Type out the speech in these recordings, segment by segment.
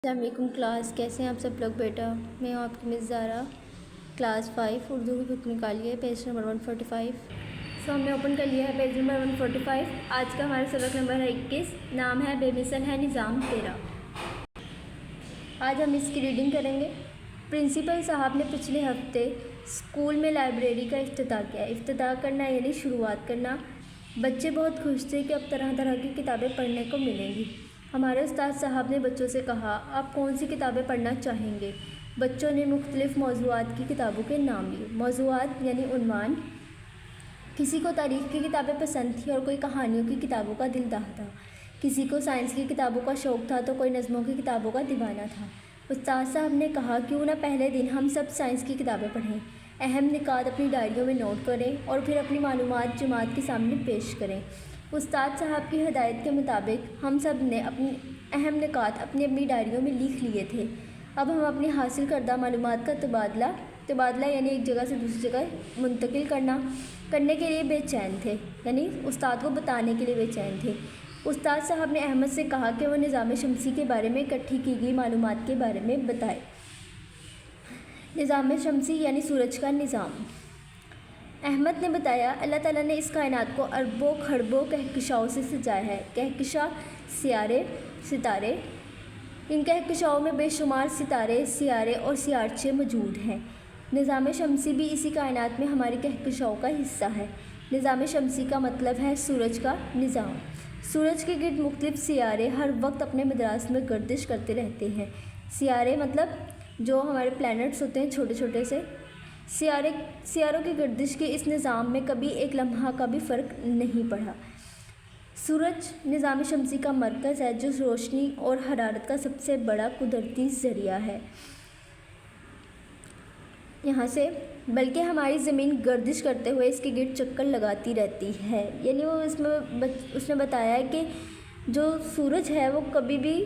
السلام علیکم کلاس، کیسے ہیں آپ سب لوگ بیٹا؟ میں ہوں آپ کی مس زارا، کلاس 5 اردو کی بک نکالیے پیج نمبر 145۔ ہم نے اوپن کر لیا ہے پیج نمبر 145۔ آج کا ہمارا سبق نمبر ہے 21، نام ہے بے مثل ہے نظام تیرا۔ آج ہم اس کی ریڈنگ کریں گے۔ پرنسپل صاحب نے پچھلے ہفتے اسکول میں لائبریری کا افتتاح کیا۔ افتتاح کرنا یعنی شروعات کرنا۔ بچے بہت خوش تھے کہ اب طرح طرح کی کتابیں پڑھنے کو ملیں گی۔ ہمارے استاد صاحب نے بچوں سے کہا، آپ کون سی کتابیں پڑھنا چاہیں گے؟ بچوں نے مختلف موضوعات کی کتابوں کے نام لیے۔ موضوعات یعنی عنوان۔ کسی کو تاریخ کی کتابیں پسند تھیں اور کوئی کہانیوں کی کتابوں کا دلدار تھا۔ کسی کو سائنس کی کتابوں کا شوق تھا تو کوئی نظموں کی کتابوں کا دیوانہ تھا۔ استاد صاحب نے کہا، کیوں نہ پہلے دن ہم سب سائنس کی کتابیں پڑھیں، اہم نکات اپنی ڈائریوں میں نوٹ کریں اور پھر اپنی معلومات جماعت کے سامنے پیش کریں۔ استاد صاحب کی ہدایت کے مطابق ہم سب نے اپنی اہم نکات اپنی ڈائریوں میں لکھ لیے تھے۔ اب ہم اپنی حاصل کردہ معلومات کا تبادلہ یعنی ایک جگہ سے دوسری جگہ منتقل کرنے کے لیے بے چین تھے، یعنی استاد کو بتانے کے لیے بے چین تھے۔ استاد صاحب نے احمد سے کہا کہ وہ نظام شمسی کے بارے میں اکٹھی کی گئی معلومات کے بارے میں بتائے۔ نظام شمسی یعنی سورج کا نظام۔ احمد نے بتایا، اللہ تعالیٰ نے اس کائنات کو اربوں کھربوں کہکشاؤں سے سجایا ہے۔ کہکشاں ستارے، ان کہکشاؤں میں بے شمار ستارے، سیارے اور سیارچے موجود ہیں۔ نظام شمسی بھی اسی کائنات میں ہماری کہکشاؤں کا حصہ ہے۔ نظام شمسی کا مطلب ہے سورج کا نظام۔ سورج کے گرد مختلف سیارے ہر وقت اپنے مدراس میں گردش کرتے رہتے ہیں۔ سیارے مطلب جو ہمارے پلینٹس ہوتے ہیں چھوٹے چھوٹے سے۔ سیاروں کی گردش کے اس نظام میں کبھی ایک لمحہ کا بھی فرق نہیں پڑا۔ سورج نظام شمسی کا مرکز ہے جو روشنی اور حرارت کا سب سے بڑا قدرتی ذریعہ ہے۔ یہاں سے بلکہ ہماری زمین گردش کرتے ہوئے اس کے گرد چکر لگاتی رہتی ہے، یعنی وہ اس نے بتایا ہے کہ جو سورج ہے وہ کبھی بھی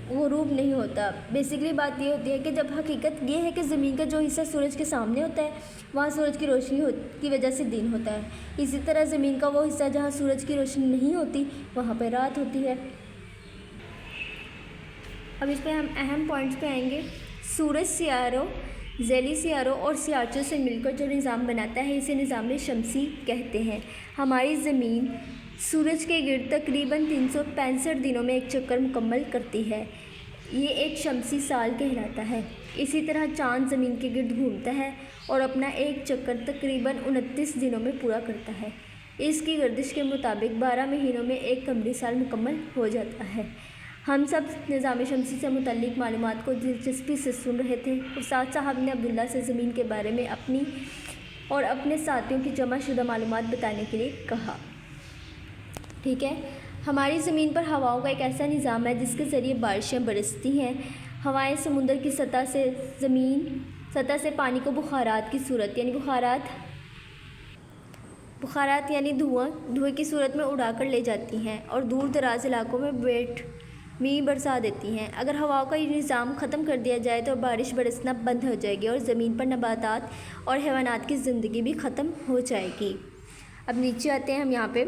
غروب نہیں ہوتا۔ بیسیکلی بات یہ ہوتی ہے کہ جب حقیقت یہ ہے کہ زمین کا جو حصہ سورج کے سامنے ہوتا ہے وہاں سورج کی روشنی کی وجہ سے دن ہوتا ہے، اسی طرح زمین کا وہ حصہ جہاں سورج کی روشنی نہیں ہوتی وہاں پہ رات ہوتی ہے۔ اب اس پہ ہم اہم پوائنٹس پہ آئیں گے۔ سورج سیاروں، ذیلی سیاروں اور سیارچوں سے مل کر جو نظام بناتا ہے اسے نظام شمسی کہتے ہیں۔ ہماری زمین سورج کے گرد تقریباً 365 دنوں میں ایک چکر مکمل کرتی ہے، یہ ایک شمسی سال کہلاتا ہے۔ اسی طرح چاند زمین کے گرد گھومتا ہے اور اپنا ایک چکر تقریباً 29 دنوں میں پورا کرتا ہے۔ اس کی گردش کے مطابق 12 مہینوں میں ایک قمری سال مکمل ہو جاتا ہے۔ ہم سب نظام شمسی سے متعلق معلومات کو دلچسپی سے سن رہے تھے۔ استاد صاحب نے عبداللہ سے زمین کے بارے میں اپنی اور اپنے ساتھیوں کی جمع شدہ معلومات بتانے کے لیے کہا۔ ٹھیک ہے، ہماری زمین پر ہواؤں کا ایک ایسا نظام ہے جس کے ذریعے بارشیں برستی ہیں۔ ہوائیں سمندر کی سطح سے پانی کو بخارات کی صورت یعنی بخارات یعنی دھوئیں کی صورت میں اڑا کر لے جاتی ہیں اور دور دراز علاقوں میں می برسا دیتی ہیں۔ اگر ہواؤں کا یہ نظام ختم کر دیا جائے تو بارش برسنا بند ہو جائے گی اور زمین پر نباتات اور حیوانات کی زندگی بھی ختم ہو جائے گی۔ اب نیچے آتے ہیں ہم یہاں پہ۔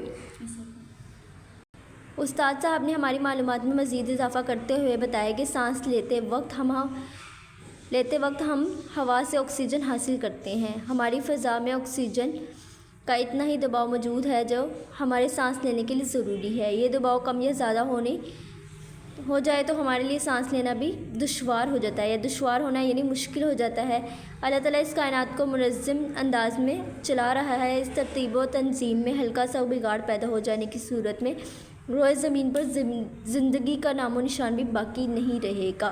استاد صاحب نے ہماری معلومات میں مزید اضافہ کرتے ہوئے بتایا کہ سانس لیتے وقت ہم ہوا سے آکسیجن حاصل کرتے ہیں۔ ہماری فضا میں آکسیجن کا اتنا ہی دباؤ موجود ہے جو ہمارے سانس لینے کے لیے ضروری ہے۔ یہ دباؤ کم یا زیادہ ہو جائے تو ہمارے لیے سانس لینا بھی دشوار ہو جاتا ہے، یا دشوار ہونا یعنی مشکل ہو جاتا ہے۔ اللہ تعالیٰ اس کائنات کو منظم انداز میں چلا رہا ہے۔ اس ترتیب و تنظیم میں ہلکا سا بگاڑ پیدا ہو جانے کی صورت میں روئے زمین پر زندگی کا نام و نشان بھی باقی نہیں رہے گا۔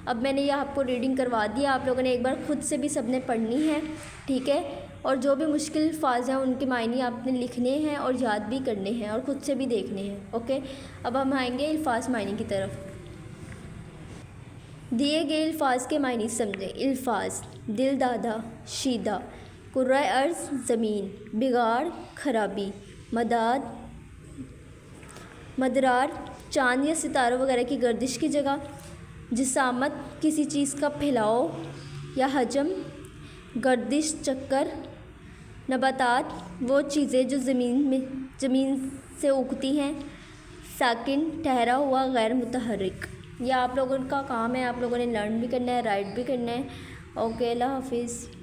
اب میں نے یہ آپ کو ریڈنگ کروا دیا، آپ لوگوں نے ایک بار خود سے بھی سب نے پڑھنی ہے، ٹھیک ہے؟ اور جو بھی مشکل الفاظ ہیں ان کے معنی آپ نے لکھنے ہیں اور یاد بھی کرنے ہیں اور خود سے بھی دیکھنے ہیں، اوکے؟ اب ہم آئیں گے الفاظ معنی کی طرف۔ دیے گئے الفاظ کے معنی سمجھیں۔ الفاظ: دل دادا، شیدہ، کرۂ ارض زمین، بگاڑ خرابی، مدار چاند یا ستاروں وغیرہ کی گردش کی جگہ، جسامت کسی چیز کا پھیلاؤ یا حجم، گردش چکر، نباتات وہ چیزیں جو زمین سے اگتی ہیں، ساکن ٹھہرا ہوا غیر متحرک۔ یہ آپ لوگوں کا کام ہے، آپ لوگوں نے لرن بھی کرنا ہے، رائٹ بھی کرنا ہے۔ اوکے، اللہ حافظ۔